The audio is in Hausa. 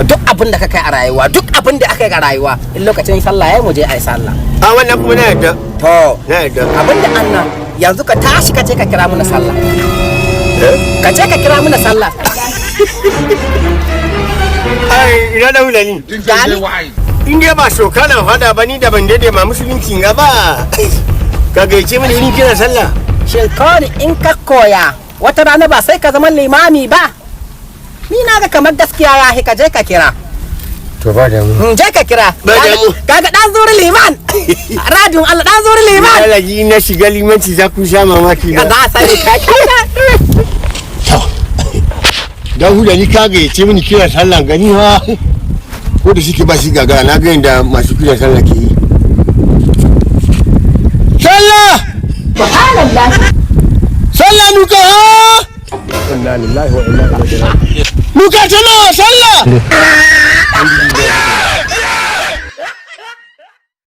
duk abin da ka kai a rayuwa duk abin da aka yi a rayuwa in lokacin sallah ya mu je ai sallah a wannan kuma na yadda to na yadda abin da annan yanzu ka tashi ka je ka kira mu na sallah ka je ka kira mu na sallah ai ina da hulani in dai ba so kana fada ba ni da ban dade ma musulunci ga ba ka gaice mini ni kira sallah shin kawai in ka koya wata rana ba sai ka zama limami ba ni na ga kamar gaskiya ya ka je ka kira to ba da mu je ka kira ba da mu kaga dan zuri liman radiyon Allah dan zuri liman alaji na shiga limanci za ku sha mamaki ka za sai ka kira da hulani ka gaice mini kira sallah gani ha ko da shike ba shi gagara na ga inda masu kira sallah ke yi sallah subhanallah sallah muka ha inna lillahi wa inna ilaihi raji'un muka tana sallah